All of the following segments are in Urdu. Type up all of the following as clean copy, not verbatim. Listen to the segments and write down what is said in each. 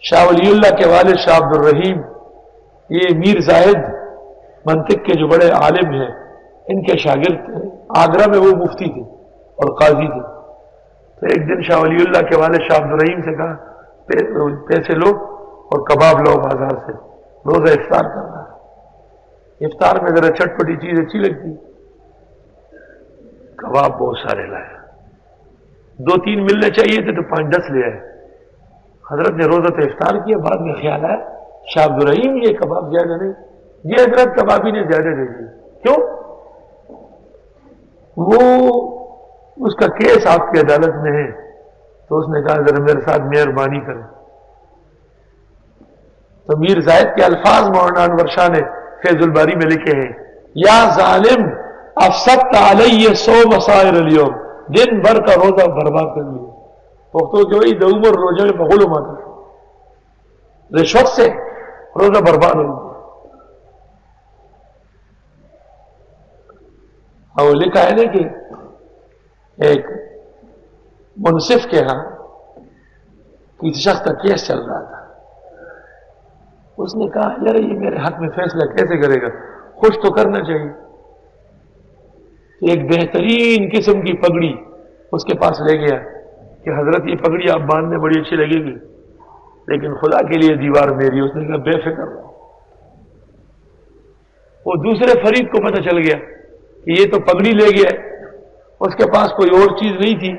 شاہ ولی اللہ کے والد شاہ عبد الرحیم، یہ میر زاہد منطق کے جو بڑے عالم ہیں ان کے شاگرد تھے، آگرہ میں وہ مفتی تھے اور قاضی تھے۔ تو ایک دن شاہ ولی اللہ کے والد شاہ عبد الرحیم سے کہا پیسے لو اور کباب لو بازار سے، روزہ افطار کرنا ہے، افطار میں ذرا چٹپٹی چیز اچھی لگتی۔ کباب بہت سارے لائے، 2-3 ملنے چاہیے تھے تو 5-10 لے آئے۔ حضرت نے روزہ تو افطار کیا، بعد میں خیال آیا شاہ عبد الرحیم یہ کباب زیادہ نہیں، یہ حضرت کبابی نے زیادہ دے دی۔ کیوں؟ وہ اس کا کیس آپ کی عدالت میں ہے، تو اس نے کہا ذرا میرے ساتھ مہربانی کریں۔ تو میر زاہد کے الفاظ مولانا انور شاہ نے فیض الباری میں لکھے ہیں، یا ظالم افسدت علیہ صوم سائر اليوم، دن بھر کا روزہ برباد کر لیا۔ پختو جو ہی عمر روزے میں غلوم آتا، رشوت سے روزہ برباد ہو گیا۔ اور لکھا ہے نا کہ ایک منصف کے ہاں کسی شخص کا کیس چل رہا تھا، اس نے کہا یار یہ میرے حق میں فیصلہ کیسے کرے گا، خوش تو کرنا چاہیے۔ ایک بہترین قسم کی پگڑی اس کے پاس لے گیا کہ حضرت یہ پگڑی آپ باندھنے بڑی اچھی لگے گی، لیکن خدا کے لیے دیوار میری۔ اس نے کہا بے فکر رہو۔ وہ دوسرے فریق کو پتہ چل گیا کہ یہ تو پگڑی لے گیا، اس کے پاس کوئی اور چیز نہیں تھی،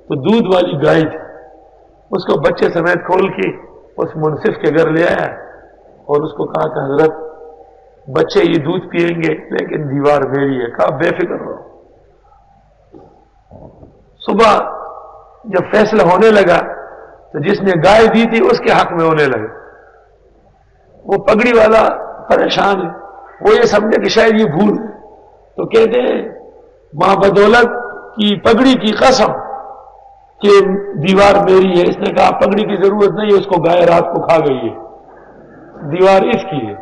تو دودھ والی گائے تھی۔ اس کو بچے سمیت کھول کے اس منصف کے گھر لے آیا اور اس کو کہا کہ حضرت بچے یہ دودھ پیئیں گے لیکن دیوار میری ہے۔ کہا بے فکر رہو۔ صبح جب فیصلہ ہونے لگا تو جس نے گائے دی تھی اس کے حق میں ہونے لگا۔ وہ پگڑی والا پریشان ہے، وہ یہ سمجھے کہ شاید یہ بھول ہے، تو کہتے ہیں ماں بدولت کی پگڑی کی قسم کہ دیوار میری ہے۔ اس نے کہا پگڑی کی ضرورت نہیں ہے، اس کو گائے رات کو کھا گئی ہے، دیوار اس کی ہے۔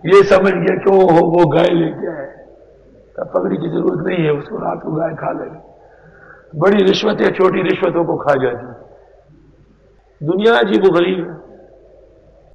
یہ سمجھ گیا کہ وہ گائے لے کے آئے، پگڑی کی ضرورت نہیں ہے، اس کو رات کو گائے کھا گئی۔ بڑی رشوتیں چھوٹی رشوتوں کو کھا جاتی۔ دنیا عجیب و غریب ہے۔